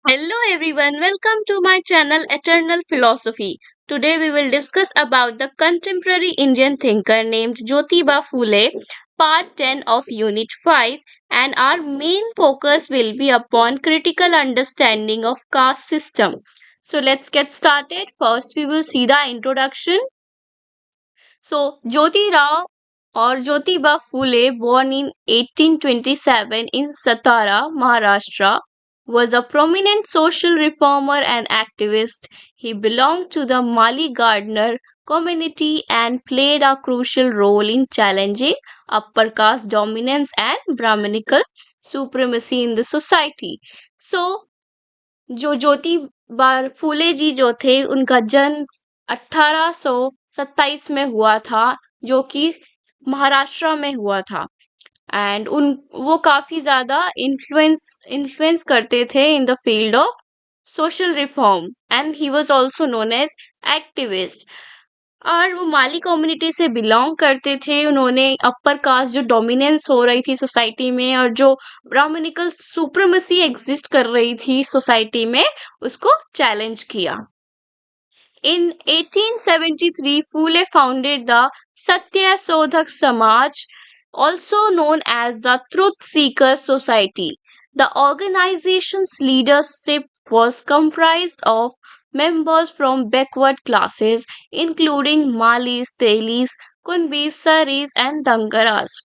Hello everyone, welcome to my channel Eternal Philosophy. Today we will discuss about the contemporary Indian thinker named Jyotiba Phule, part 10 of unit 5, and our main focus will be upon critical understanding of caste system. So let's get started. First we will see the introduction. So, Jyoti Rao or Jyotiba Phule, born in 1827 in Satara, Maharashtra, was a prominent social reformer and activist. He belonged to the Mali gardener community and played a crucial role in challenging upper caste dominance and Brahminical supremacy in the society. So, जो फूले जी जो थे उनका जन्म 1827 में हुआ था, जो कि महाराष्ट्र में हुआ था। एंड उन वो काफी ज्यादा इन्फ्लुएंस करते थे in the field of social reform and he was also known as activist. और वो माली कम्युनिटी से बिलोंग करते थे। उन्होंने अपर कास्ट जो डोमिनेंस हो रही थी सोसाइटी में और जो ब्राह्मणिकल सुप्रीमेसी एग्जिस्ट कर रही थी सोसाइटी में, उसको चैलेंज किया। In 1873, Phule founded the Satya Sodhak Samaj, also known as the Truth Seeker Society. The organization's leadership was comprised of members from backward classes, including Malis, Telis, Kunbis, Saris, and Dangaras.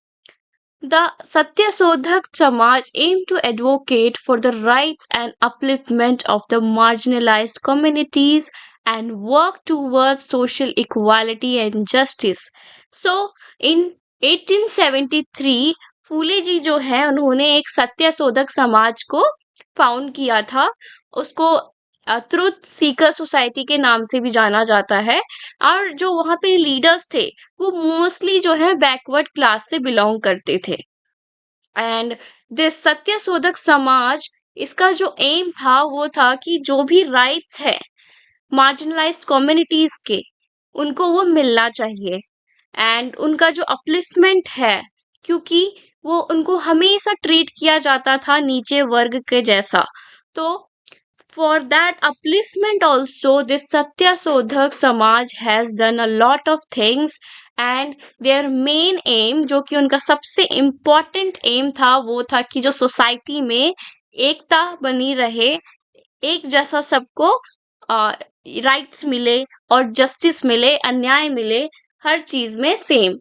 The Satyasodhak Samaj aimed to advocate for the rights and upliftment of the marginalized communities and work towards social equality and justice. So, in 1873 Phule ji जो है उन्होंने एक सत्यशोधक समाज को found किया था। उसको truth Sikar society के नाम से भी जाना जाता है। और जो वहाँ पे लीडर्स थे वो मोस्टली जो है बैकवर्ड क्लास से बिलोंग करते थे। एंड दिस सत्यशोधक समाज, इसका जो एम था वो था कि जो भी राइट्स है मार्जिनलाइज्ड कम्युनिटीज के, उनको वो मिलना चाहिए। एंड उनका जो अपलिफ्टमेंट है, क्योंकि वो उनको हमेशा ट्रीट किया जाता था नीचे वर्ग के जैसा। तो for that upliftment also, this Satya Sodhak Samaj has done a lot of things, and their main aim, जो कि उनका सबसे important aim था, वो था कि जो सोसाइटी में एकता बनी रहे, एक जैसा सबको राइट्स मिले और जस्टिस मिले, अन्याय मिले, हर चीज में सेम।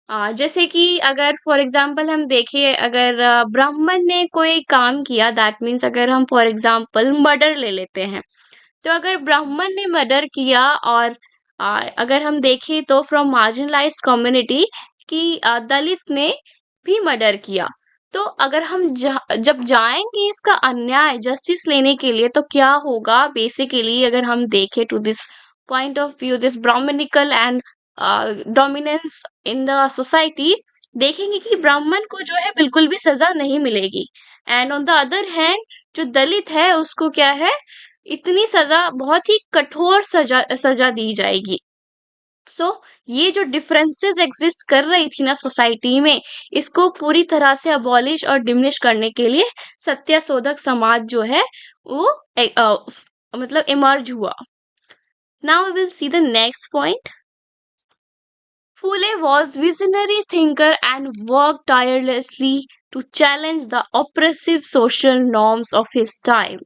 जैसे कि अगर फॉर एग्जाम्पल हम देखें, अगर ब्राह्मण ने कोई काम किया, दैट मीन्स अगर हम फॉर एग्जाम्पल मर्डर ले लेते हैं, तो अगर ब्राह्मण ने मर्डर किया और अगर हम देखें तो फ्रॉम मार्जिनलाइज्ड कम्युनिटी कि दलित ने भी मर्डर किया, तो अगर हम जब जाएंगे इसका अन्याय जस्टिस लेने के लिए, तो क्या होगा बेसिकली, अगर हम देखें to this point of view, this brahmanical and dominance in the society, देखेंगे कि ब्राह्मण को जो है बिल्कुल भी सजा नहीं मिलेगी। And on the other hand जो दलित है उसको क्या है, इतनी सजा, बहुत ही कठोर सजा सजा दी जाएगी। सो ये जो डिफरेंसेस एग्जिस्ट कर रही थी ना सोसाइटी में, इसको पूरी तरह से अबॉलिश और डिमिनिश करने के लिए सत्यशोधक समाज जो है वो मतलब इमर्ज हुआ। Now we will see the next point. Phule was visionary thinker and worked tirelessly to challenge the oppressive social norms of his time.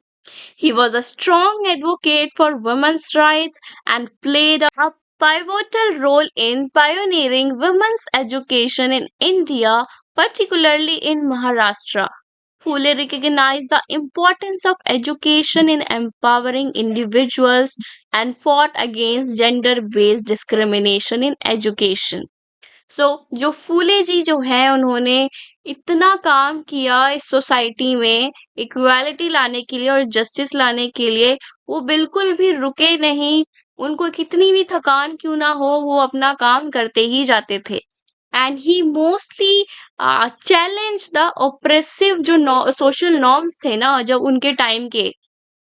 He was a strong advocate for women's rights and played a pivotal role in pioneering women's education in India, particularly in Maharashtra. Phule recognized the importance of education in empowering individuals and fought against gender based discrimination in education. जो फूले जी जो है उन्होंने इतना काम किया इस society में equality लाने के लिए और जस्टिस लाने के लिए, वो बिल्कुल भी रुके नहीं। उनको कितनी भी थकान क्यों ना हो, वो अपना काम करते ही जाते थे। And he mostly challenge the oppressive जो सोशल नॉर्म्स थे ना जब उनके टाइम के,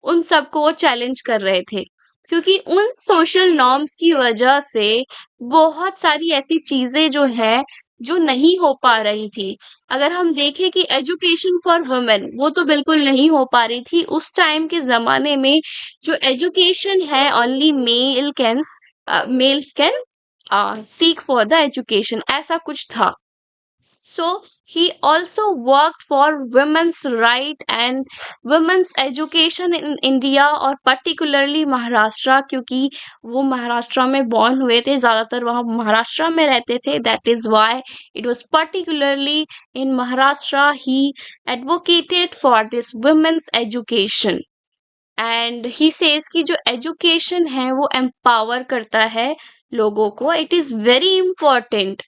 उन सबको वो चैलेंज कर रहे थे। क्योंकि उन सोशल नॉर्म्स की वजह से बहुत सारी ऐसी चीजें जो है जो नहीं हो पा रही थी। अगर हम देखें कि एजुकेशन फॉर वुमेन वो तो बिल्कुल नहीं हो पा रही थी उस टाइम के ज़माने में। जो एजुकेशन है only mails can seek for the education, ऐसा कुछ था। So he also worked for women's right and women's education in India और particularly महाराष्ट्र, क्योंकि वो महाराष्ट्र में born हुए थे, ज़्यादातर वहाँ महाराष्ट्र में रहते थे। That is why it was particularly in Maharashtra he advocated for this women's education. And he says कि जो एजुकेशन है वो एम्पावर करता है लोगों को, it is very important.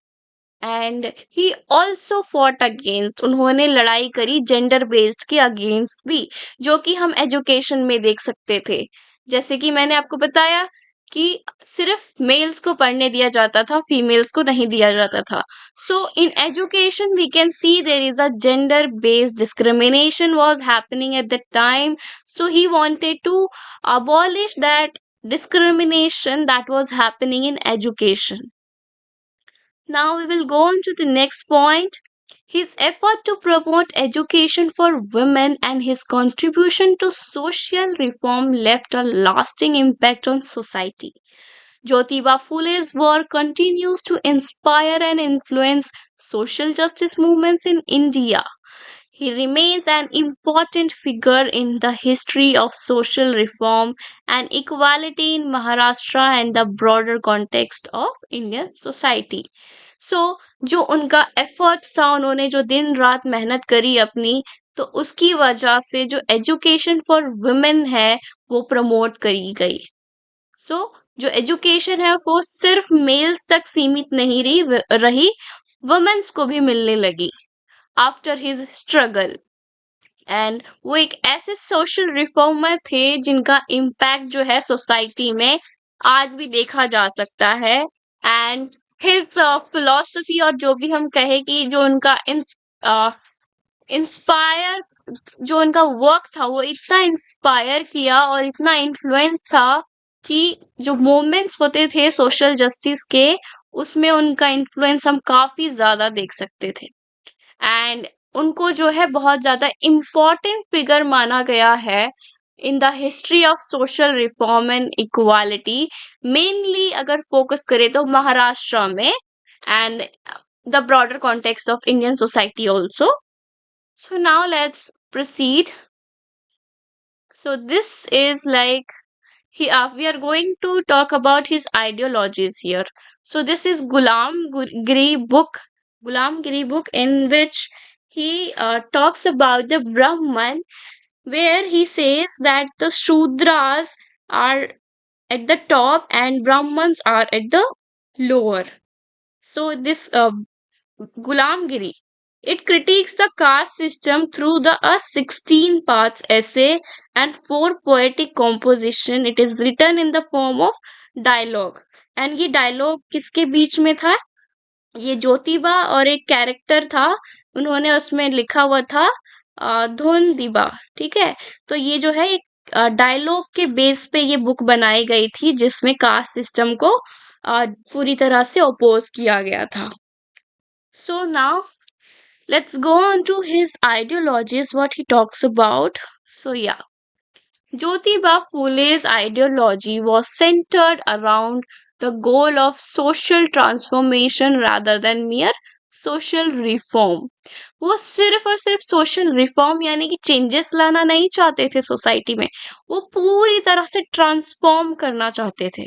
And he also fought against, उन्होंने लड़ाई करी जेंडर बेस्ड के अगेंस्ट भी, जो कि हम एजुकेशन में देख सकते थे। जैसे कि मैंने आपको बताया कि सिर्फ मेल्स को पढ़ने दिया जाता था, फीमेल्स को नहीं दिया जाता था। So in education we can see there is a gender based discrimination was happening at the time. So he wanted to abolish that discrimination that was happening in education. Now we will go on to the next point. His effort to promote education for women and his contribution to social reform left a lasting impact on society. Jyotiba Phule's work continues to inspire and influence social justice movements in India. He remains an important figure in the history of social reform and equality in Maharashtra and the broader context of Indian society. So, जो उनका effort था, उन्होंने जो दिन रात मेहनत करी अपनी, तो उसकी वजह से जो एजुकेशन फॉर वुमेन है वो प्रमोट करी गई। सो जो एजुकेशन है वो सिर्फ मेल्स तक सीमित नहीं रही, वुमेन्स को भी मिलने लगी आफ्टर हिज स्ट्रगल। एंड वो एक ऐसे सोशल रिफॉर्मर थे जिनका इम्पैक्ट जो है सोसाइटी में आज भी देखा जा सकता है। एंड हिज फिलोसफी, और जो भी हम कहे कि जो उनका इंस्पायर, जो उनका वर्क था वो इतना इंस्पायर किया और इतना इन्फ्लुएंस था कि जो मूवमेंट्स होते थे सोशल जस्टिस के, उसमें उनका इन्फ्लुएंस हम काफी ज्यादा देख सकते थे। एंड उनको जो है बहुत ज्यादा इम्पोर्टेंट फिगर माना गया है in the history of social reform and equality. Mainly अगर फोकस करें तो महाराष्ट्र में and the broader context of Indian society also. So now let's proceed. So this is like we are going to talk about his ideologies here. So this is Gulam Giri book, in which he talks about the Brahman, where he says that the Shudras are at the top and Brahmans are at the lower. So this Gulamgiri. It critiques the caste system through the a 16 parts essay and four poetic composition. It is written in the form of dialogue. And ये dialogue किसके बीच में था? ये ज्योतिबा और एक character था, उन्होंने उसमें लिखा हुआ था धुन दिबा। ठीक है, तो ये जो है एक डायलॉग के बेस पे ये बुक बनाई गई थी जिसमें कास्ट सिस्टम को पूरी तरह से ओपोज किया गया था। So now let's go on to his ideologies, what he talks about. So yeah, Jyotiba Phule's ideology was centered around the goal of social transformation rather than mere social reform. वो सिर्फ और सिर्फ social reform यानी कि changes लाना नहीं चाहते थे सोसाइटी में, वो पूरी तरह से ट्रांसफॉर्म करना चाहते थे,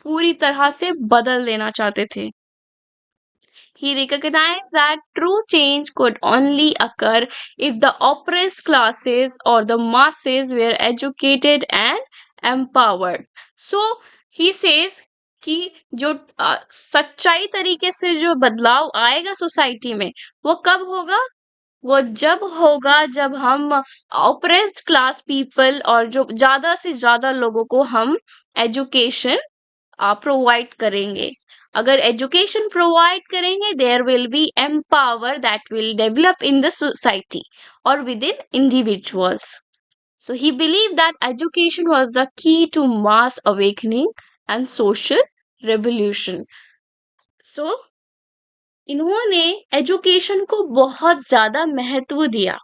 पूरी तरह से बदल देना चाहते थे। He recognized that true change could only occur if the oppressed classes or the masses were educated and empowered. So he says कि जो सच्चाई तरीके से जो बदलाव आएगा सोसाइटी में वो कब होगा? वो जब होगा जब हम ऑप्रेस्ड क्लास पीपल और जो ज्यादा से ज्यादा लोगों को हम एजुकेशन प्रोवाइड करेंगे। अगर एजुकेशन प्रोवाइड करेंगे there will be empower that will develop in the society और within individuals. So he believed that education was the key to mass awakening and social revolution. So इन्होंने education को बहुत ज्यादा महत्व दिया,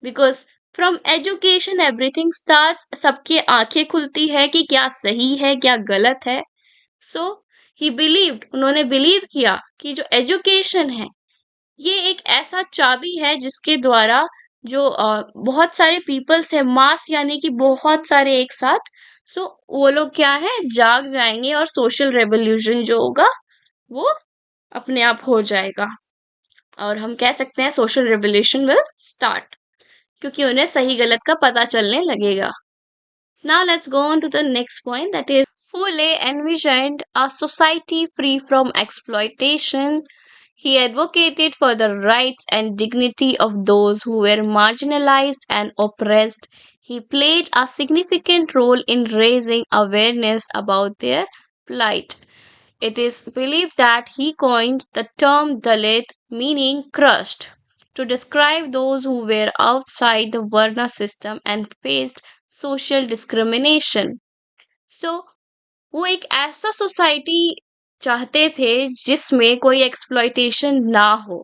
because from education everything starts. सबकी आंखें खुलती है कि क्या सही है क्या गलत है। सो ही बिलीव्ड, उन्होंने बिलीव किया कि जो एजुकेशन है ये एक ऐसा चाबी है जिसके द्वारा जो बहुत सारे पीपल्स है, मास यानी कि बहुत सारे एक साथ, सो वो लोग क्या है जाग जाएंगे और सोशल रेवोल्यूशन जो होगा वो अपने आप हो जाएगा। और हम कह सकते हैं सोशल रेवोल्यूशन विल स्टार्ट, क्योंकि उन्हें सही गलत का पता चलने लगेगा। Now let's go on to the next point, that is Fule envisioned a society free from exploitation. He advocated for the rights and dignity of those who were marginalized and oppressed. He played a significant role in raising awareness about their plight. It is believed that he coined the term Dalit, meaning crushed, to describe those who were outside the Varna system and faced social discrimination. So, वो एक ऐसा society चाहते थे जिसमें कोई exploitation ना हो,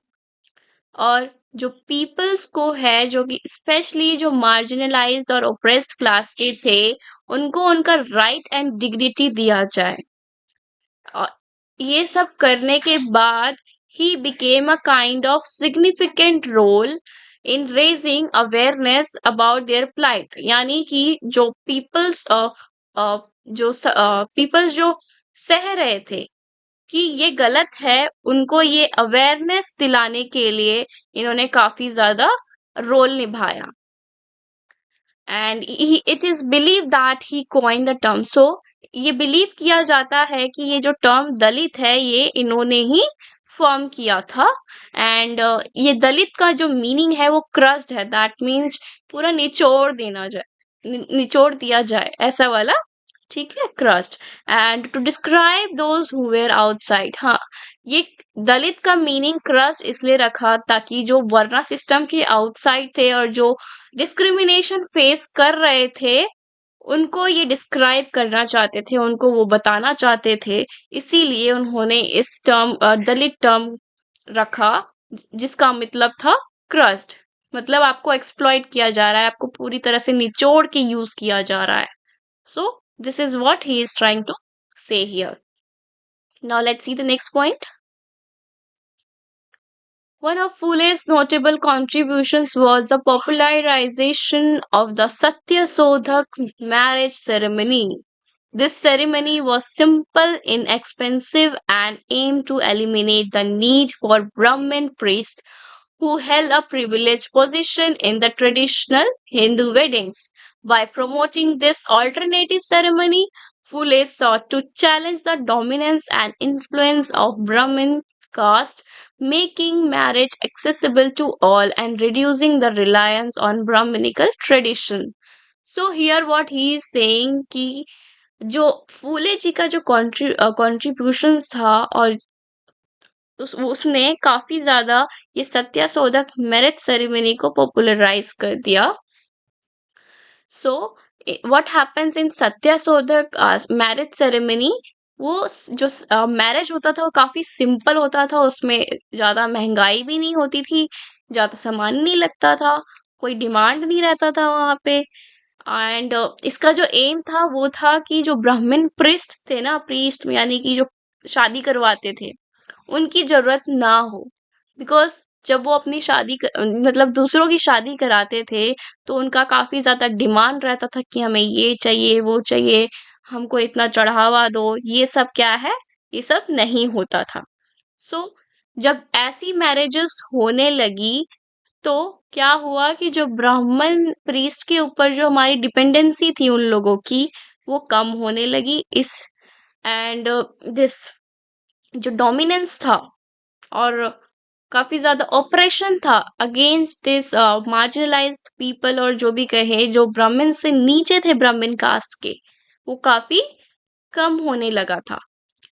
और जो पीपल्स को है जो कि स्पेशली जो मार्जिनलाइज्ड और ओप्रेस्ड क्लास के थे, उनको उनका राइट एंड डिग्निटी दिया जाए। और ये सब करने के बाद he became a kind of significant role in raising awareness about their plight, यानी कि जो पीपल्स जो पीपल्स जो सह रहे थे कि ये गलत है, उनको ये अवेयरनेस दिलाने के लिए इन्होंने काफी ज्यादा रोल निभाया। And it is believe that he coin the term. So ये बिलीव किया जाता है कि ये जो टर्म दलित है ये इन्होंने ही फॉर्म किया था। एंड ये दलित का जो मीनिंग है वो क्रस्ड है, दैट मीन्स पूरा निचोड़ देना जाए, निचोड़ दिया जाए ऐसा वाला, ठीक है, crust. And to describe those who were outside, हाँ, ये दलित का मीनिंग क्रस्ट इसलिए रखा ताकि जो वर्ना सिस्टम के आउटसाइड थे और जो डिस्क्रिमिनेशन फेस कर रहे थे उनको ये डिस्क्राइब करना चाहते थे, उनको वो बताना चाहते थे। इसीलिए उन्होंने इस टर्म दलित टर्म रखा, जिसका मतलब था क्रस्ट, मतलब आपको एक्सप्लॉइट किया जा रहा है, आपको पूरी तरह से निचोड़ के यूज किया जा रहा है। So, this is what he is trying to say here. Now, let's see the next point. One of Fule's notable contributions was the popularization of the Satya Sodhak marriage ceremony. This ceremony was simple, inexpensive, and aimed to eliminate the need for Brahmin priests who held a privileged position in the traditional Hindu weddings. By promoting this alternative ceremony, Phule sought to challenge the dominance and influence of Brahmin caste, making marriage accessible to all and reducing the reliance on Brahminical tradition. So here what he is saying कि जो फूले जी का जो contribution था, और उसने काफी ज्यादा ये सत्याशोधक मैरिज सेरेमनी को पॉपुलराइज कर दिया। So what happens in Satyashodhak marriage ceremony, वो जो मैरिज होता था वो काफी सिंपल होता था, उसमें ज्यादा महंगाई भी नहीं होती थी, ज्यादा सामान नहीं लगता था, कोई डिमांड नहीं रहता था वहां पे। एंड इसका जो एम था वो था कि जो ब्राह्मण प्रीस्ट थे ना, प्रीस्ट यानी कि जो शादी करवाते थे, उनकी जरूरत ना हो। बिकॉज जब वो अपनी मतलब दूसरों की शादी कराते थे तो उनका काफी ज्यादा डिमांड रहता था कि हमें ये चाहिए वो चाहिए, हमको इतना चढ़ावा दो, ये सब क्या है, ये सब नहीं होता था। सो जब ऐसी मैरिजेस होने लगी तो क्या हुआ कि जो ब्राह्मण प्रीस्ट के ऊपर जो हमारी डिपेंडेंसी थी उन लोगों की, वो कम होने लगी। इस एंड दिस जो डोमिनेंस था और काफी ज्यादा ऑपरेशन था अगेंस्ट दिस मार्जिनलाइज्ड पीपल, और जो भी कहे जो ब्राह्मण से नीचे थे ब्राह्मण कास्ट के, वो काफी कम होने लगा था।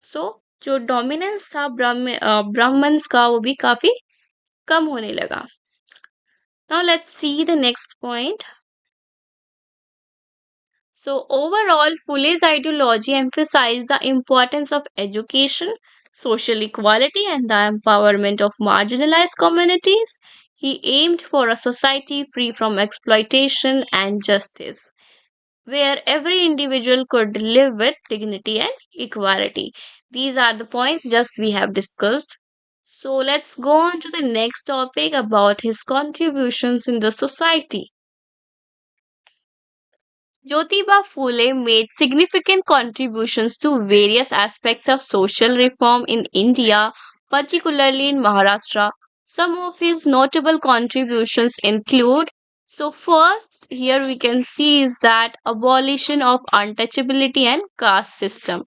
सो जो डोमिनेंस था ब्राह्मण्स का वो भी काफी कम होने लगा। Now let's see the next point. So overall, Fule's ideology emphasized the importance of education, social equality and the empowerment of marginalized communities. He aimed for a society free from exploitation and justice, where every individual could live with dignity and equality. These are the points just we have discussed. So let's go on to the next topic about his contributions in the society. Jyotiba Phule made significant contributions to various aspects of social reform in India, particularly in Maharashtra. Some of his notable contributions include, so first here we can see is that abolition of untouchability and caste system.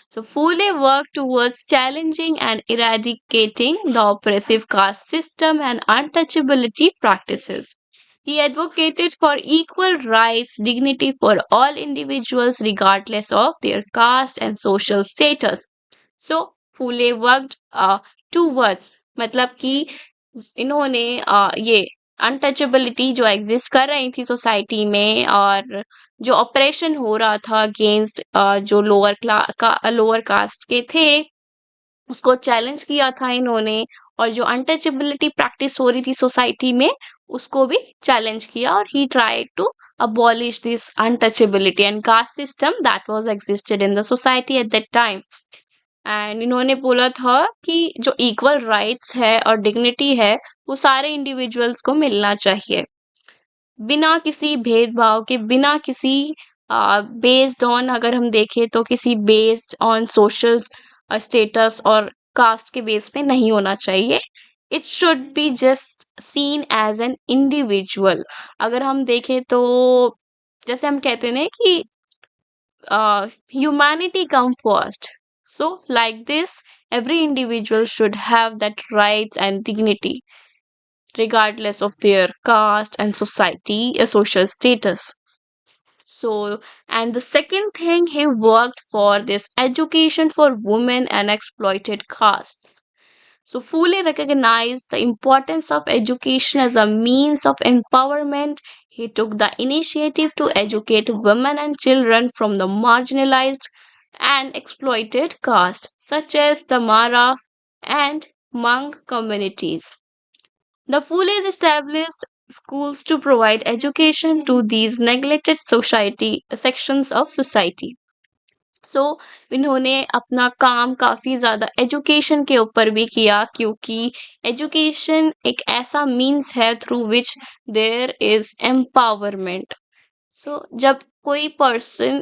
So Phule worked towards challenging and eradicating the oppressive caste system and untouchability practices. He advocated for equal rights, dignity for all individuals regardless of their caste and social status. So Phule worked towards मतलब कि इन्होंने ये untouchability जो exist कर रही थी society में और जो ऑपरेशन हो रहा था अगेंस्ट जो लोअर कास्ट के थे उसको चैलेंज किया था इन्होंने और जो अनटचेबिलिटी प्रैक्टिस हो रही थी सोसाइटी में उसको भी चैलेंज किया और he tried to abolish this untouchability and caste system that was existed in the society at that time. And इन्होंने बोला था कि जो इक्वल राइट्स है और डिग्निटी है वो सारे इंडिविजुअल्स को मिलना चाहिए बिना किसी भेदभाव के बिना किसी बेस्ड ऑन अगर हम देखें तो किसी बेस्ड ऑन सोशल स्टेटस और कास्ट के बेस पे नहीं होना चाहिए it should be just seen as an individual अगर हम देखें तो जैसे हम कहते हैं ना कि humanity come first. So, like this, every individual should have that rights and dignity, regardless of their caste and society, social status. So, and the second thing he worked for this education for women and exploited castes. So, Fule recognized the importance of education as a means of empowerment. He took the initiative to educate women and children from the marginalized and exploited caste, such as the Mara and Mang communities. The Fules established schools to provide education to these neglected society sections of society. सो इन्होंने अपना काम काफ़ी ज़्यादा education के ऊपर भी किया क्योंकि एजुकेशन एक ऐसा मीन्स है through which there is empowerment so जब कोई पर्सन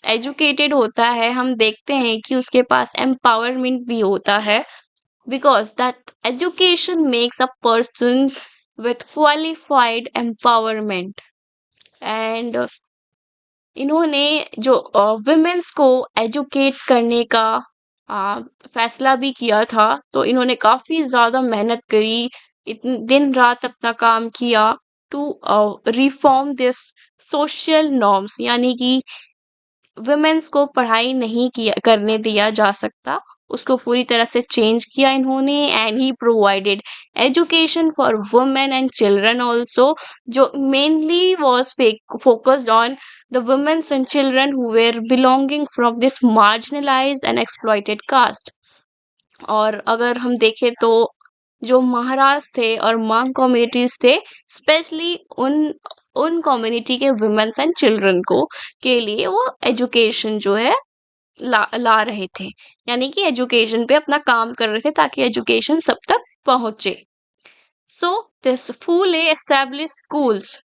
एजुकेटेड होता है हम देखते हैं कि उसके पास एम्पावरमेंट भी होता है because that education makes a person with qualified empowerment and इन्होंने जो वुमेन्स को एजुकेट करने का फैसला भी किया था तो इन्होंने काफ़ी ज़्यादा मेहनत करी दिन रात अपना काम किया to reform this social norms यानी कि वुमेन्स को पढ़ाई नहीं किया करने दिया जा सकता उसको पूरी तरह से चेंज किया इन्होंने and he provided education for women and children also जो mainly was focused on the women and children who were belonging from this marginalized and exploited caste और अगर हम देखें तो जो महाराज थे और मांग कम्युनिटीज थे स्पेशली उन कम्युनिटी के वुमेन्स एंड चिल्ड्रन को के लिए वो एजुकेशन जो है ला रहे थे यानी कि एजुकेशन पे अपना काम कर रहे थे ताकि एजुकेशन सब तक पहुंचे so this Phule establish schools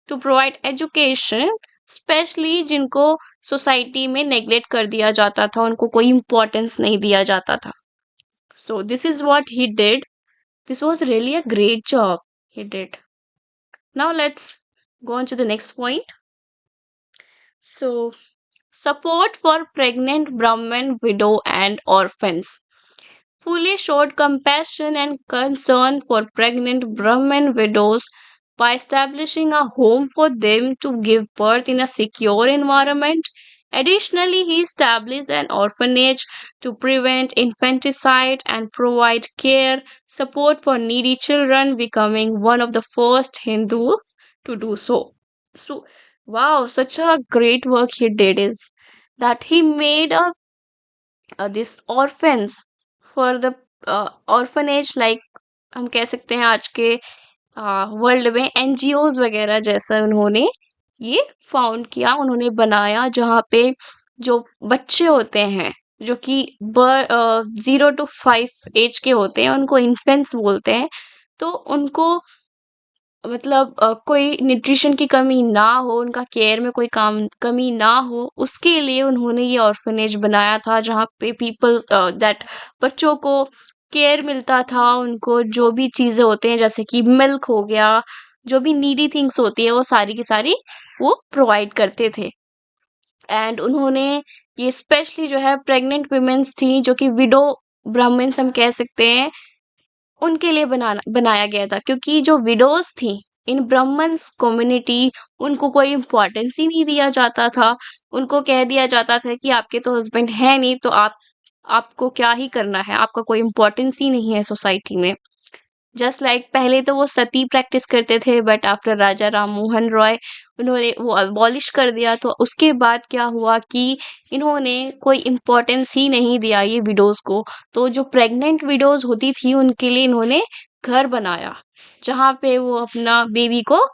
to provide education specially जिनको सोसाइटी में नेग्लेक्ट कर दिया जाता था उनको कोई इम्पोर्टेंस नहीं दिया जाता था so this is what he did this was really a great job he did now let's go on to the next point so support for pregnant brahmin widow and orphans Fully showed compassion and concern for pregnant Brahmin widows by establishing a home for them to give birth in a secure environment. Additionally, he established an orphanage to prevent infanticide and provide care, support for needy children, becoming one of the first Hindus to do so. So, wow, such a great work he did is that he made a this orphans for the orphanage, like हम कह सकते हैं आज के world में NGOs वगैरह जैसा उन्होंने ये फाउंड किया, उन्होंने बनाया, जहाँ पे जो बच्चे होते हैं जो कि 0 to 5 एज के होते हैं उनको इन्फेंट्स बोलते हैं। तो उनको मतलब कोई न्यूट्रिशन की कमी ना हो, उनका केयर में कोई काम कमी ना हो, उसके लिए उन्होंने ये ऑर्फनेज बनाया था, जहाँ पे पीपल दैट बच्चों को केयर मिलता था, उनको जो भी चीजें होते हैं जैसे कि मिल्क हो गया, जो भी नीडी थिंग्स होती है वो सारी की सारी वो प्रोवाइड करते थे। एंड उन्होंने ये स्पेशली जो है प्रेग्नेंट वुमेन्स थी जो कि विडो ब्राह्मण्स हम कह सकते हैं, उनके लिए बनाया गया था, क्योंकि जो विडोज थी इन ब्राह्मण्स कम्युनिटी, उनको कोई इम्पोर्टेंस ही नहीं दिया जाता था। उनको कह दिया जाता था कि आपके तो हस्बैंड है नहीं, तो आपको क्या ही करना है, आपका कोई इम्पोर्टेंस ही नहीं है सोसाइटी में। जस्ट लाइक पहले तो वो सती प्रैक्टिस करते थे, बट आफ्टर राजा राम मोहन रॉय उन्होंने वो अबॉलिश कर दिया। तो उसके बाद क्या हुआ कि इन्होंने कोई इम्पोर्टेंस ही नहीं दिया ये विडोज को। तो जो प्रेग्नेंट विडोज होती थी उनके लिए इन्होंने घर बनाया, जहाँ पे वो अपना बेबी को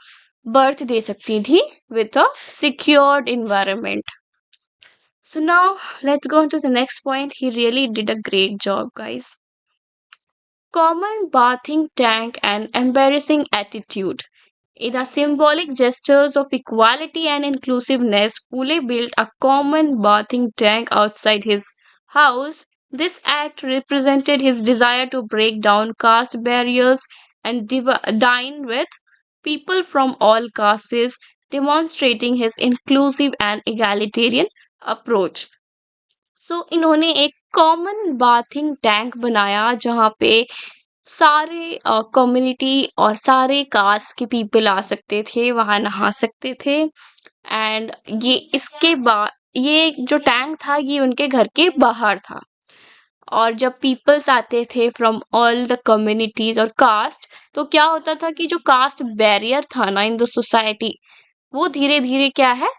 बर्थ दे सकती थी with a secured environment. So now let's go on to the next point. He really did a great job, guys. Common bathing tank and embarrassing attitude. In a symbolic gestures of equality and inclusiveness, Pule built a common bathing tank outside his house. This act represented his desire to break down caste barriers and dine with people from all castes, demonstrating his inclusive and egalitarian approach. सो इन्होंने एक common bathing tank बनाया, जहाँ पे सारे community और सारे cast के people आ सकते थे, वहां नहा सकते थे। एंड ये इसके बाद ये जो टैंक था ये उनके घर के बाहर था। और जब पीपल्स आते थे फ्रॉम ऑल द कम्युनिटीज और कास्ट, तो क्या होता था कि जो कास्ट बैरियर था ना इन द सोसाइटी, वो धीरे धीरे क्या है,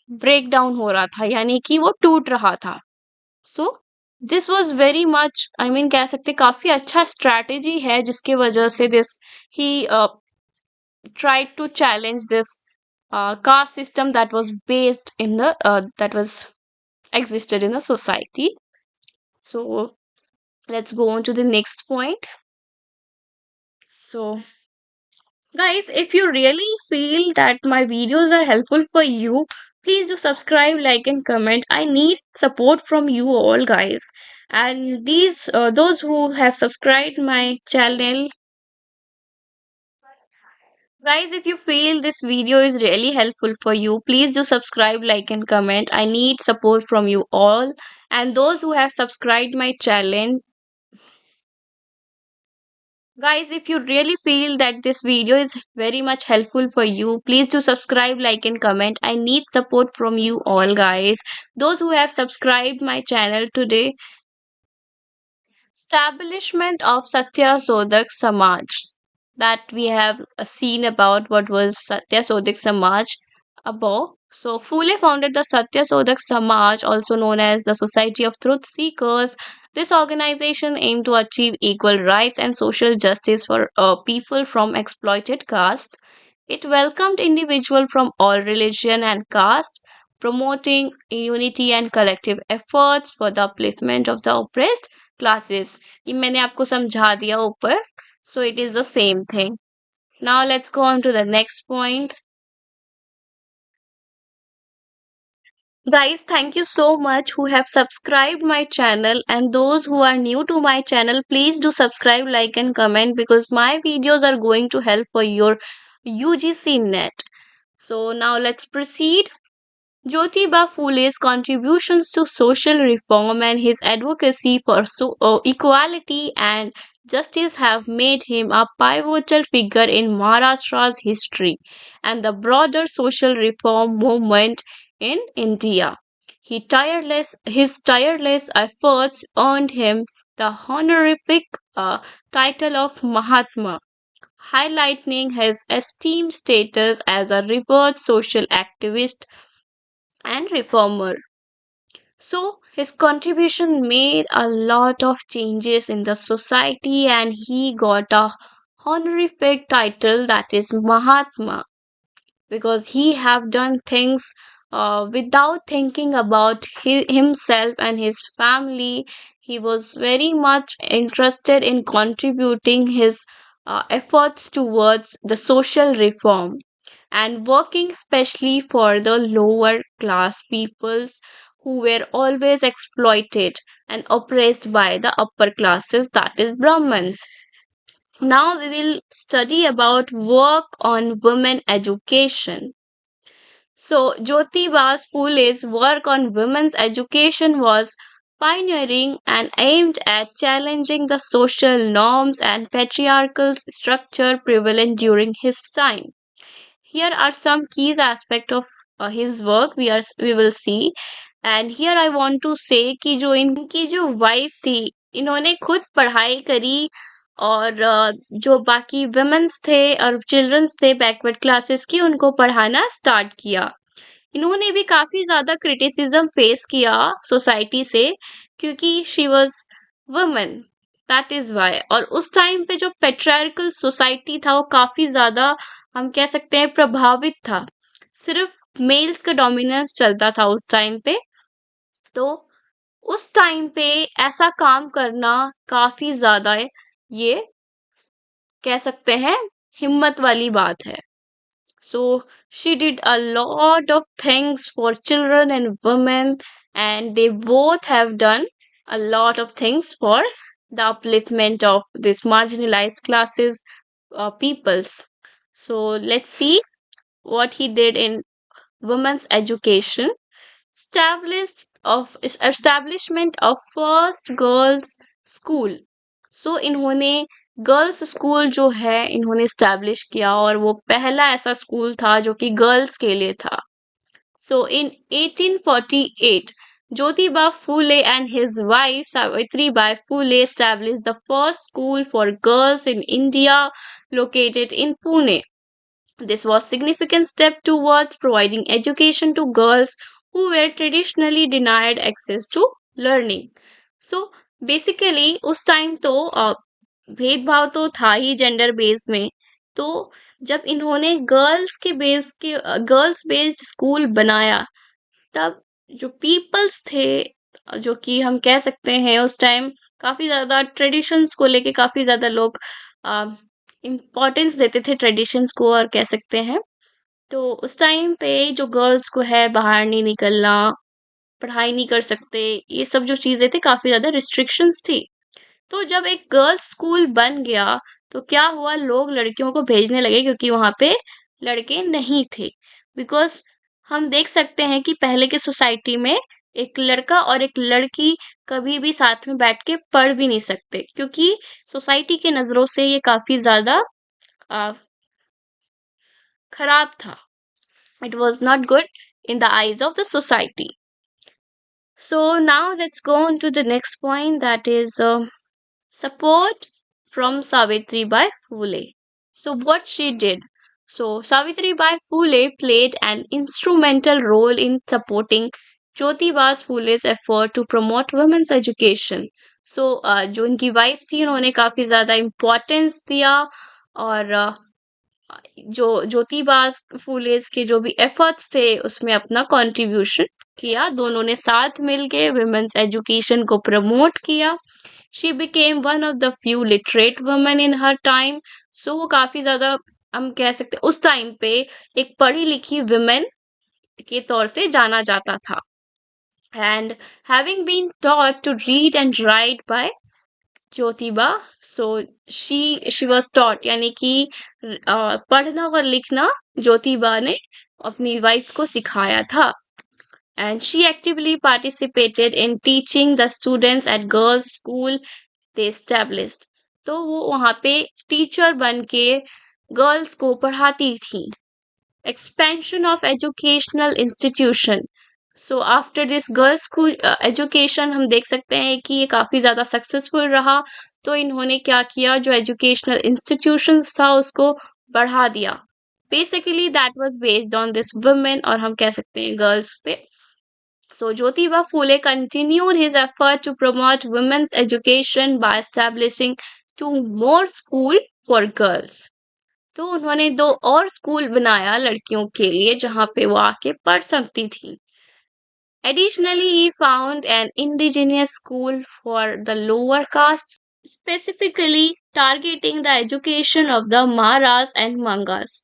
ब्रेक डाउन हो रहा था, यानी कि वो टूट रहा था। So this was very much, I mean कह सकते काफी अच्छा स्ट्रैटेजी है, जिसके वजह से this he tried to challenge this caste system that was based in the that was existed in the society. So let's go on to the next point. So guys, if you really feel that my videos are helpful for you, please do subscribe, like, and comment. I need support from you all, guys. And those who have subscribed my channel, guys, if you feel this video is really helpful for you, please do subscribe, like, and comment. I need support from you all. And those who have subscribed my channel, guys, if you really feel that this video is very much helpful for you, please do subscribe, like, and comment. I need support from you all, guys. Those who have subscribed my channel today, establishment of Satya Sodak Samaj, that we have seen about what was Satya Sodak Samaj above. So Phule founded the Satya Sodak Samaj, also known as the Society of Truth Seekers. This organization aimed to achieve equal rights and social justice for people from exploited castes. It welcomed individuals from all religion and caste, promoting unity and collective efforts for the upliftment of the oppressed classes. ये मैंने आपको समझा दिया ऊपर. So it is the same thing. Now let's go on to the next point. Guys, thank you so much who have subscribed my channel, and those who are new to my channel, please do subscribe, like, and comment, because my videos are going to help for your UGC net. So now let's proceed. Jyotiba Phule's contributions to social reform and his advocacy for equality and justice have made him a pivotal figure in Maharashtra's history and the broader social reform movement in India. His tireless efforts earned him the honorific title of Mahatma, highlighting his esteemed status as a revered social activist and reformer. So his contribution made a lot of changes in the society, and he got a honorific title, that is Mahatma, because he have done things without thinking about himself and his family. He was very much interested in contributing his efforts towards the social reform and working especially for the lower class peoples who were always exploited and oppressed by the upper classes, that is Brahmins. Now we will study about work on women education. So, Jyotiba Phule's work on women's education was pioneering and aimed at challenging the social norms and patriarchal structure prevalent during his time. Here are some key aspects of his work we will see. And here I want to say कि जो इनकी जो wife थी, इन्होंने खुद पढ़ाई करी, और जो बाकी वुमेन्स थे और चिल्ड्रंस थे बैकवर्ड क्लासेस की, उनको पढ़ाना स्टार्ट किया। इन्होंने भी काफी ज्यादा क्रिटिसिज्म फेस किया सोसाइटी से, क्योंकि she was woman, that is why. और उस टाइम पे जो पेट्रियार्कल सोसाइटी था वो काफी ज्यादा, हम कह सकते हैं, प्रभावित था। सिर्फ मेल्स का डोमिनेंस चलता था उस टाइम पे। तो उस टाइम पे ऐसा काम करना काफी ज्यादा, ये कह सकते हैं, हिम्मत वाली बात है। So she did a lot of things for children and women, and they both have done a lot of things for the upliftment of these marginalized classes, peoples. So let's see what he did in women's education. Establishment of first girls school. सो इन्होंने girls school जो है इन्होंने establish किया, और वो पहला ऐसा school था जो कि गर्ल्स के लिए था। So in 1848 Jyotiba Phule and his wife Savitribai Phule established the first school for girls in India, located in Pune. This was significant step towards providing education to girls who were traditionally denied access to learning. So basically उस time तो भेदभाव तो था ही gender base में। तो जब इन्होंने girls based school बनाया, तब जो पीपल्स थे, जो कि हम कह सकते हैं उस टाइम काफी ज्यादा ट्रेडिशंस को लेके काफी ज्यादा लोग इम्पोर्टेंस देते थे ट्रेडिशंस को, और कह सकते हैं। तो उस टाइम पे जो गर्ल्स को है बाहर नहीं निकलना, पढ़ाई नहीं कर सकते, ये सब जो चीजें थी काफी ज्यादा रिस्ट्रिक्शंस थी। तो जब एक गर्ल्स स्कूल बन गया, तो क्या हुआ, लोग लड़कियों को भेजने लगे क्योंकि वहां पे लड़के नहीं थे। बिकॉज हम देख सकते हैं कि पहले के सोसाइटी में एक लड़का और एक लड़की कभी भी साथ में बैठ के पढ़ भी नहीं सकते, क्योंकि सोसाइटी के नजरों से ये काफी ज्यादा आ, खराब था। It was not good in the eyes of the society. So now let's go on to the next point, that is support from Savitribai Phule. So what she did. So Savitribai Phule played an instrumental role in supporting Jyotiba Phule's effort to promote women's education. So जो उनकी wife थी उन्होंने काफी ज्यादा importance दिया, और जो ज्योतिबा फूले के जो भी एफर्ट्स थे उसमें अपना कंट्रीब्यूशन किया। दोनों ने साथ मिलके वुमेन्स एजुकेशन को प्रमोट किया। She became one of the few literate women in her time. So वो काफी ज्यादा, हम कह सकते हैं, उस टाइम पे एक पढ़ी लिखी वुमेन के तौर से जाना जाता था। And having been taught to read and write by Jyotiba, so she was taught, यानी कि पढ़ना और लिखना ज्योतिबा ने अपनी वाइफ को सिखाया था। And she actively participated in teaching the students at girls school they established. तो वो वहां पे टीचर बन के गर्ल्स को पढ़ाती थी। Expansion of educational institution. So after this girls school education, हम देख सकते हैं कि ये काफी ज्यादा सक्सेसफुल रहा। तो इन्होंने क्या किया, जो एजुकेशनल इंस्टीट्यूशंस था उसको बढ़ा दिया। Basically that was based on this women, और हम कह सकते हैं गर्ल्स पे। So Jyotiba Phule continued his effort to promote women's education by establishing two more school for girls. तो उन्होंने दो और स्कूल बनाया लड़कियों के लिए जहां पे वो आके पढ़ सकती थी. Additionally, he found an indigenous school for the lower castes, specifically targeting the education of the Maras and Mangas,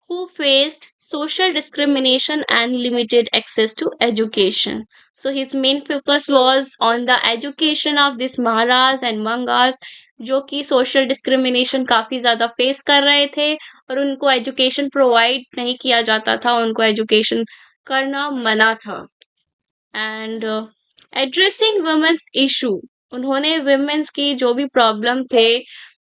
who faced social discrimination and limited access to education. So his main focus was on the education of these Maharas and Mangas, जो कि social discrimination काफी ज्यादा face कर रहे थे और उनको education provide नहीं किया जाता था, उनको एजुकेशन करना मना था. एंड एड्रेसिंग वुमेन्स इशू, उन्होंने वुमेन्स की जो भी प्रॉब्लम थे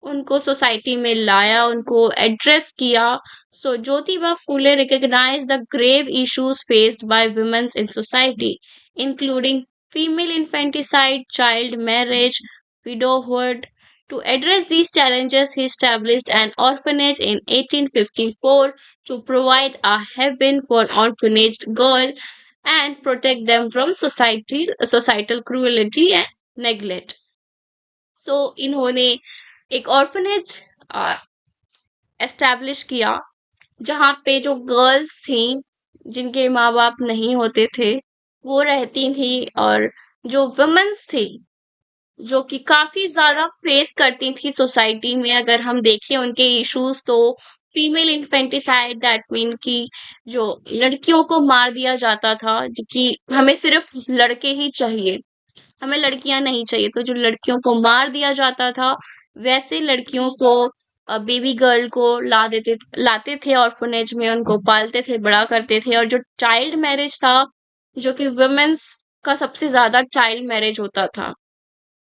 उनको सोसाइटी में लाया, उनको एड्रेस किया. So Jyotiba Phule recognise the grave issues faced by womens in society, including female infanticide, child marriage, widowhood. To address these challenges, he established an orphanage in 1854 to provide a haven for orphanaged girls and protect them from societal cruelty and neglect. So इन्होंने एक orphanage establish किया जहाँ पे जो girls थी जिनके माँ बाप नहीं होते थे वो रहती थी, और जो वुमेन्स थी जो कि काफी ज्यादा फेस करती थी सोसाइटी में. अगर हम देखें उनके इश्यूज तो फीमेल इन्फेंटिसाइड, दैट मीन कि जो लड़कियों को मार दिया जाता था, जो कि हमें सिर्फ लड़के ही चाहिए, हमें लड़कियां नहीं चाहिए, तो जो लड़कियों को मार दिया जाता था वैसे लड़कियों को बेबी गर्ल को लाते थे ऑर्फनेज में, उनको पालते थे, बड़ा करते थे. और जो चाइल्ड मैरिज था, जो कि वुमेन्स का सबसे ज्यादा चाइल्ड मैरिज होता था,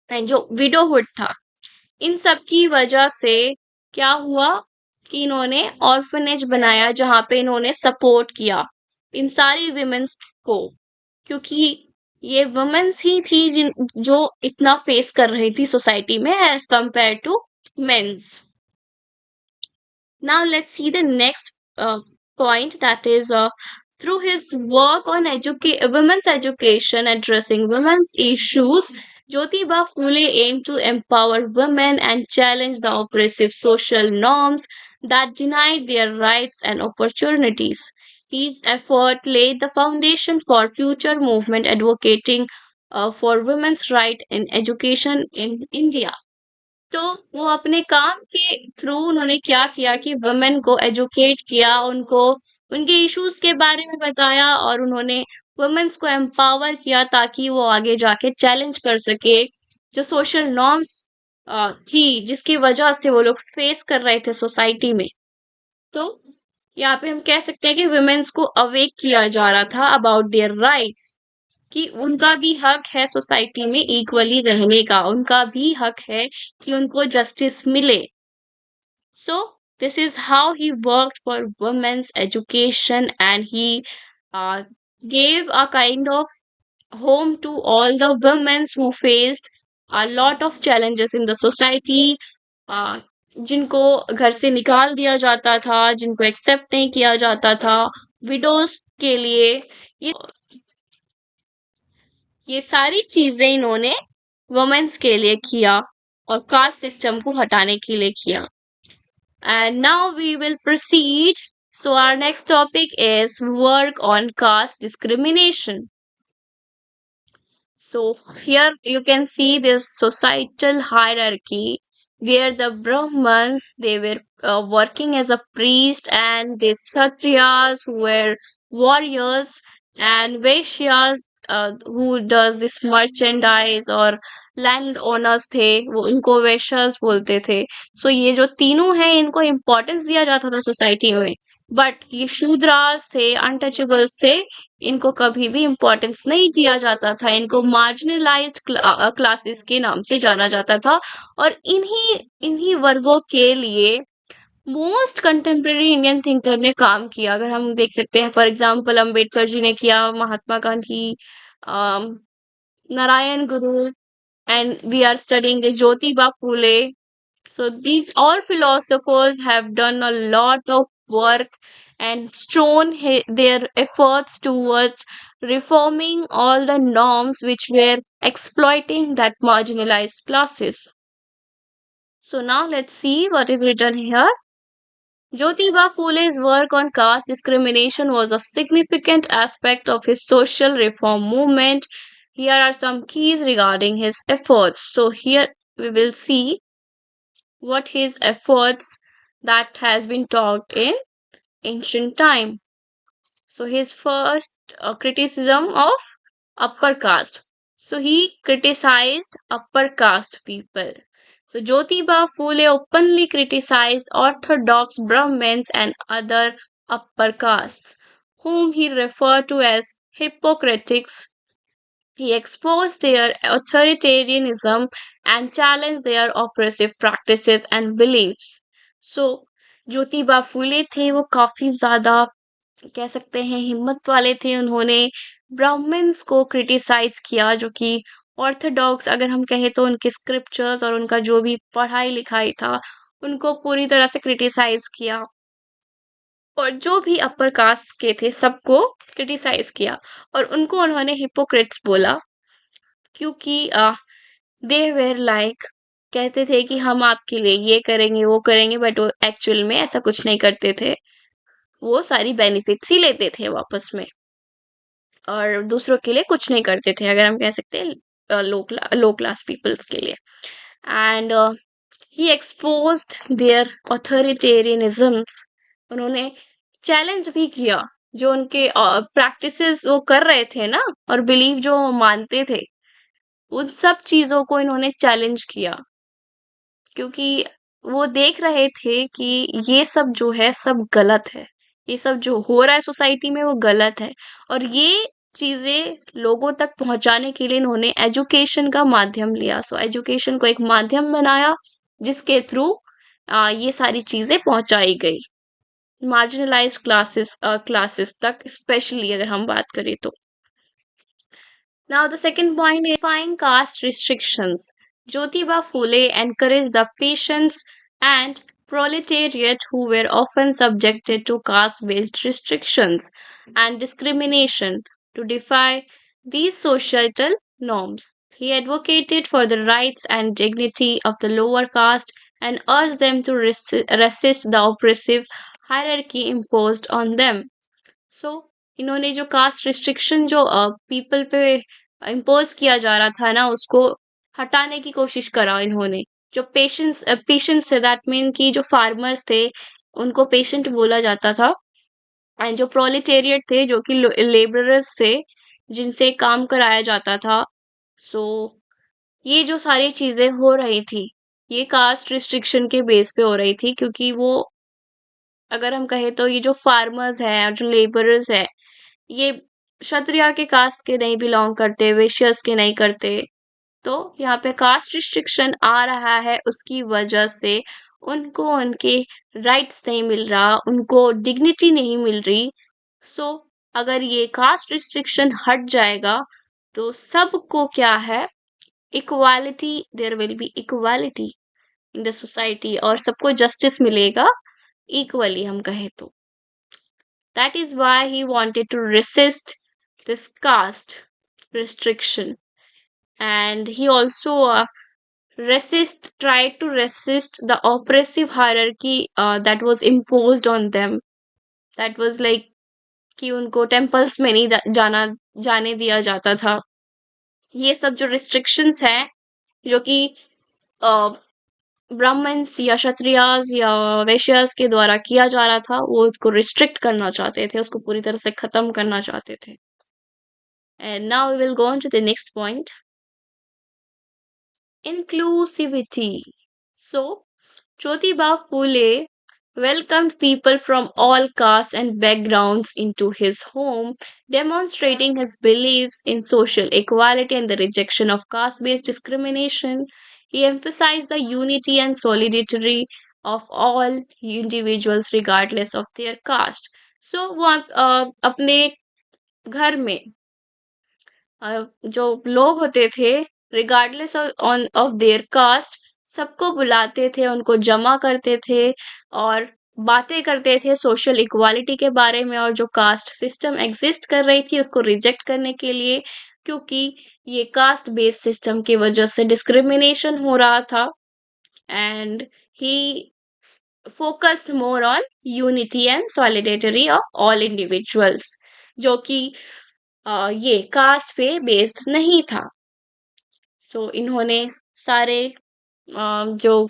एंड जो विडोहुड था, इन सब की वजह से क्या हुआ कि इन्होंने ऑर्फनेज बनाया जहां पे इन्होंने सपोर्ट किया इन सारी विमेन्स को, क्योंकि ये वुमेन्स ही थी जिन जो इतना फेस कर रही थी सोसाइटी में as compare to men's. Now let's see the next point, that is through his work on women's education, addressing women's issues, Jyotiba Phule aimed to empower women and challenge the oppressive social norms that denied their rights and opportunities. His effort laid the foundation for future movement advocating for women's right in education in India. तो वो अपने काम के through उन्होंने क्या किया कि women को एजुकेट किया, उनको उनके इश्यूज के बारे में बताया, और उन्होंने वुमेन्स को एम्पावर किया ताकि वो आगे जाके चैलेंज कर सके जो सोशल नॉर्म्स थी जिसकी वजह से वो लोग फेस कर रहे थे सोसाइटी में. तो यहाँ पे हम कह सकते हैं कि वुमेन्स को अवेक किया जा रहा था अबाउट देयर राइट्स, कि उनका भी हक है सोसाइटी में इक्वली रहने का, उनका भी हक है कि उनको जस्टिस मिले. So this is how he worked for women's education, and he uh, gave a kind of home to all the women who faced a lot of challenges in the society. uh, जिनको घर से निकाल दिया जाता था, जिनको accept नहीं किया जाता था, विडोज के लिए ये ये सारी चीजें इन्होंने वुमेन्स के लिए किया और कास्ट सिस्टम को हटाने के लिए किया. And now we will proceed. So our next topic is work on caste discrimination. So here you can see this societal hierarchy where the Brahmins, they were working as a priest, and the Kshatriyas who were warriors, and Vaishyas who does this merchandise or land owners थे, वो इनको वैश्यास बोलते थे. सो ये जो तीनों हैं इनको इम्पोर्टेंस दिया जाता था सोसाइटी में, बट ये शूद्रास थे, अनटचेबल्स थे, इनको कभी भी इम्पोर्टेंस नहीं दिया जाता था, इनको मार्जिनलाइज्ड क्लासेस के नाम से जाना जाता था. और इन्हीं इन्हीं वर्गों के लिए मोस्ट कंटेम्प्रेरी इंडियन थिंकर ने काम किया. अगर हम देख सकते हैं, फॉर एग्जाम्पल अम्बेडकर जी ने किया, महात्मा गांधी, नारायण गुरु, and we are studying the Jyotiba Phule. So these all philosophers have done a lot of work and shown their efforts towards reforming all the norms which were exploiting that marginalized classes. So now let's see what is written here. Jyotiba Phule's work on caste discrimination was a significant aspect of his social reform movement. Here are some keys regarding his efforts. So here we will see what his efforts that has been talked in ancient time. So his first criticism of upper caste. So he criticized upper caste people. So Jyotiba Phule openly criticized orthodox Brahmins and other upper castes, whom he referred to as hypocrites. He exposed their authoritarianism and challenged their oppressive practices and beliefs. So Jyotiba Phule थे वो काफी ज्यादा कह सकते हैं हिम्मत वाले थे। उन्होंने ब्राह्मण्स को क्रिटिसाइज किया, जो कि ऑर्थोडॉक्स अगर हम कहें तो उनके स्क्रिप्चर्स और उनका जो भी पढ़ाई लिखाई था उनको पूरी तरह से क्रिटिसाइज किया, और जो भी अपर कास्ट के थे सबको क्रिटिसाइज किया, और उनको उन्होंने हिपोक्रेट्स बोला, क्योंकि दे वेर लाइक कहते थे कि हम आपके लिए ये करेंगे वो करेंगे, बट वो एक्चुअल में ऐसा कुछ नहीं करते थे। वो सारी बेनिफिट्स ही लेते थे वापस में, और दूसरों के लिए कुछ नहीं करते थे, अगर हम कह सकते हैं लो क्लास पीपल्स के लिए। And he exposed their authoritarianisms. उन्होंने चैलेंज भी किया जो उनके प्रैक्टिसेस वो कर रहे थे ना, और बिलीव जो मानते थे, उन सब चीजों को इन्होंने चैलेंज किया, क्योंकि वो देख रहे थे कि ये सब जो है सब गलत है, ये सब जो हो रहा है सोसाइटी में वो गलत है, और ये चीजें लोगों तक पहुंचाने के लिए इन्होंने एजुकेशन का माध्यम लिया। सो एजुकेशन को एक माध्यम बनाया जिसके थ्रू ये सारी चीजें पहुंचाई गई मार्जिनलाइज क्लासेस तक, स्पेशली अगर हम बात करें तो। Now, the second point is defying caste restrictions. Jyotiba Phule encouraged the peasants and proletariat who were often subjected to caste based restrictions and discrimination to defy these societal norms. He advocated for the rights and dignity of the lower caste and urged them to resist the oppressive hierarchy imposed on them. सो इन्होंने जो cast restriction जो people पे impose किया जा रहा था ना, उसको हटाने की कोशिश करा इन्होंने। जो पेशेंट्स थे, दैट मीन कि जो फार्मर्स थे उनको पेशेंट बोला जाता था, एंड जो प्रोलेटेरिएट थे जो कि लेबरर्स थे जिनसे काम कराया जाता था। सो ये जो सारी चीजें हो रही थी ये कास्ट रिस्ट्रिक्शन के बेस पे हो रही थी, क्योंकि वो अगर हम कहें तो ये जो फार्मर्स हैं और जो लेबरर्स है, ये क्षत्रिय के कास्ट के नहीं बिलोंग करते, वैश्यस के नहीं करते। तो यहाँ पे कास्ट रिस्ट्रिक्शन आ रहा है, उसकी वजह से उनको उनके राइट्स नहीं मिल रहा, उनको डिग्निटी नहीं मिल रही। सो अगर ये कास्ट रिस्ट्रिक्शन हट जाएगा तो सबको क्या है, equality, there will be equality in the society, और सबको जस्टिस मिलेगा इक्वली हम कहें तो। That is why he wanted to resist this caste restriction. And he also tried to resist the oppressive hierarchy that was imposed on them. That was like कि उनको temples में नहीं जाने दिया जाता था। ये सब जो रिस्ट्रिक्शंस हैं जो कि ब्राह्मण्स या क्षत्रियास या वैश्यास के द्वारा किया जा रहा था, वो उसको रिस्ट्रिक्ट करना चाहते थे, उसको पूरी तरह से खत्म करना चाहते थे। And now we will go on to the next point. Inclusivity. So, Jyotiba Phule welcomed people from all castes and backgrounds into his home, demonstrating his beliefs in social equality and the rejection of caste based discrimination. He emphasized the unity and solidarity of all individuals regardless of their caste. So, वो अपने घर में जो लोग होते थे, regardless of their caste, सबको बुलाते थे, उनको जमा करते थे, और बातें करते थे सोशल इक्वालिटी के बारे में, और जो कास्ट सिस्टम एग्जिस्ट कर रही थी उसको रिजेक्ट करने के लिए, क्योंकि ये कास्ट बेस्ड सिस्टम की वजह से डिस्क्रिमिनेशन हो रहा था। And he focused more on unity and solidarity of all individuals, जो कि ये कास्ट पे बेस्ड नहीं था। सो इन्होंने सारे जो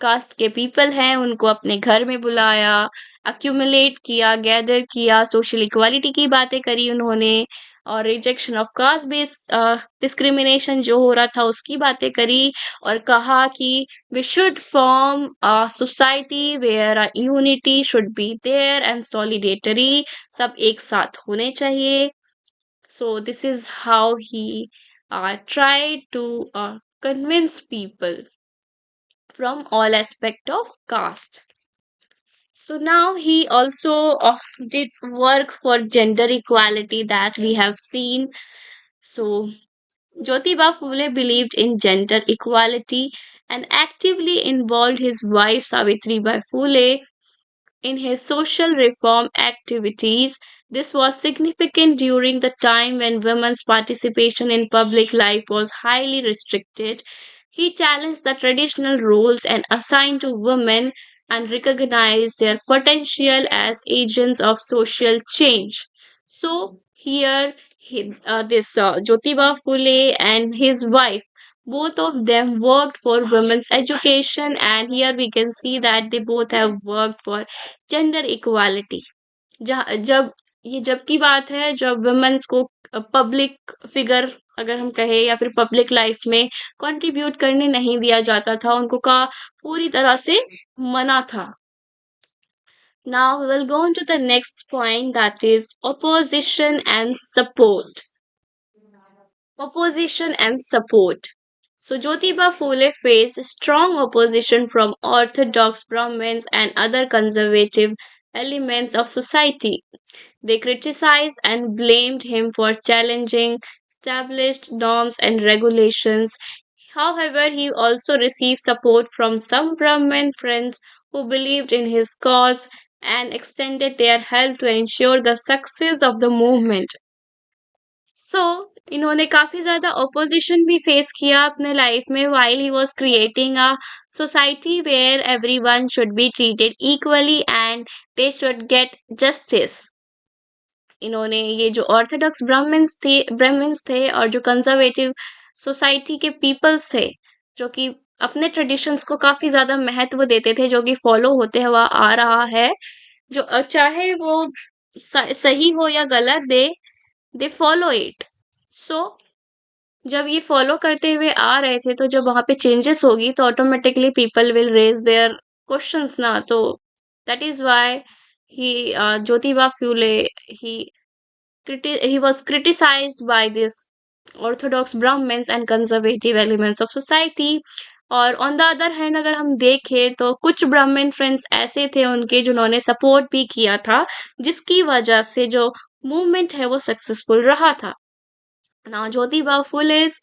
कास्ट के पीपल हैं उनको अपने घर में बुलाया, अक्यूमुलेट किया, गैदर किया, सोशल इक्वालिटी की बातें करी उन्होंने, और rejection of caste based discrimination जो हो रहा था उसकी बातें करी, और कहा कि we should form a society where a unity should be there and solidarity, सब एक साथ होने चाहिए। So this is how he tried to convince people from all aspect of caste. So now he also did work for gender equality that we have seen. So Jyotiba Phule believed in gender equality and actively involved his wife Savitri Bai Phule in his social reform activities. This was significant during the time when women's participation in public life was highly restricted. He challenged the traditional roles and assigned to women and recognized their potential as agents of social change. So here, this Jyotiba Phule and his wife, both of them worked for women's education, and here we can see that they both have worked for gender equality. जहाँ जब ये जब की बात है जब women's को public figure अगर हम कहें या फिर पब्लिक लाइफ में कंट्रीब्यूट करने नहीं दिया जाता था, उनको का पूरी तरह से मना था। Now we will go on to the next point, that is opposition and support. Opposition and support. So Jyotiba Phule faced strong opposition from orthodox Brahmins and other conservative elements of society. They criticized and blamed him for challenging established norms and regulations. However, he also received support from some Brahmin friends who believed in his cause and extended their help to ensure the success of the movement. सो इन्होंने काफी ज्यादा opposition भी face किया अपने life में while he was creating a society where everyone should be treated equally and they should get justice. इन्होंने ये जो ऑर्थोडॉक्स ब्राह्मण्स थे और जो कंजर्वेटिव सोसाइटी के पीपल्स थे, जो कि अपने ट्रेडिशंस को काफी ज्यादा महत्व देते थे, जो कि फॉलो होते हुआ आ रहा है, जो चाहे वो सही हो या गलत, दे फॉलो इट। सो जब ये फॉलो करते हुए आ रहे थे, तो जब वहां पे चेंजेस होगी तो automatically people will raise their questions ना। तो that is why he Jyotiba Phule he he was criticized by this orthodox Brahmins and conservative elements of society. और ऑन द अदर हैंड अगर हम देखें तो कुछ ब्राह्मण फ्रेंड्स ऐसे थे उनके जिन्होंने सपोर्ट भी किया था, जिसकी वजह से जो मूवमेंट है वो सक्सेसफुल रहा था। Now, Jyotiba Phule's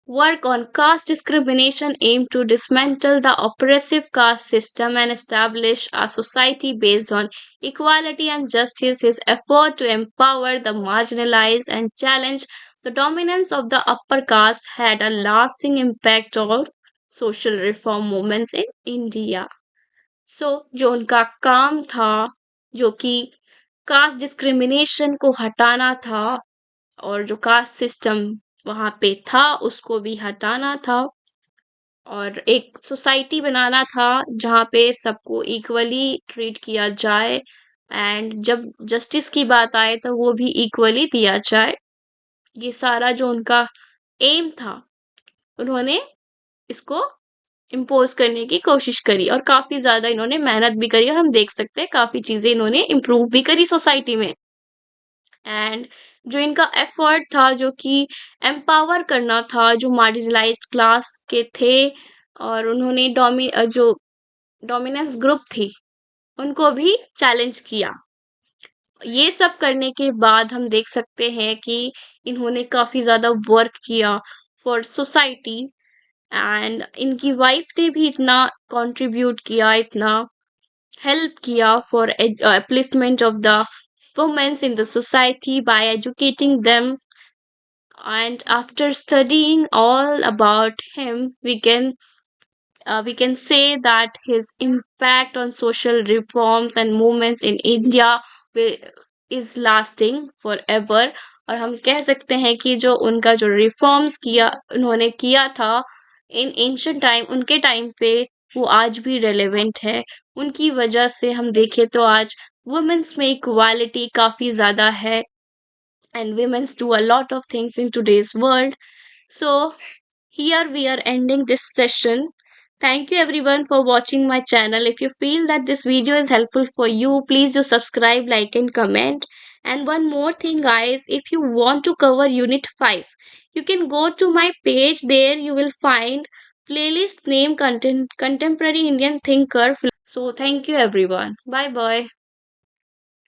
work on caste discrimination aimed to dismantle the oppressive caste system and establish a society based on equality and justice. His effort to empower the marginalized and challenge the dominance of the upper caste had a lasting impact on social reform movements in India. So, जो उनका काम था, जो कि caste discrimination को हटाना था, और जो कास्ट सिस्टम वहां पे था उसको भी हटाना था, और एक सोसाइटी बनाना था जहाँ पे सबको इक्वली ट्रीट किया जाए, एंड जब जस्टिस की बात आए तो वो भी इक्वली दिया जाए। ये सारा जो उनका एम था, उन्होंने इसको इम्पोज करने की कोशिश करी, और काफी ज्यादा इन्होंने मेहनत भी करी, और हम देख सकते हैं काफी चीजें इन्होंने इम्प्रूव भी करी सोसाइटी में। एंड जो इनका एफर्ट था जो कि एम्पावर करना था जो मार्जिनलाइज्ड क्लास के थे, और उन्होंने जो डोमिनेंस ग्रुप थी उनको भी चैलेंज किया। ये सब करने के बाद हम देख सकते हैं कि इन्होंने काफी ज्यादा वर्क किया फॉर सोसाइटी, एंड इनकी वाइफ ने भी इतना कंट्रीब्यूट किया, इतना help किया for upliftment of the women in the society by educating them. And after studying all about him, we can say that his impact on social reforms and movements in India wi- is lasting forever. और हम कह सकते हैं कि जो उनका जो reforms किया उन्होंने किया था इन एंशियंट टाइम, उनके टाइम पे, वो आज भी रेलेवेंट है। उनकी वजह से हम देखें तो आज वुमेन्स में इक्वालिटी काफी ज्यादा है, and women's do a lot of things in today's world. So here we are ending this session. Thank you everyone for watching my channel. If you feel that this video is helpful for you, please do subscribe, like and comment. And one more thing guys, if you want to cover unit 5, you can go to my page. There you will find playlist name content contemporary Indian thinker. So thank you everyone. Bye bye.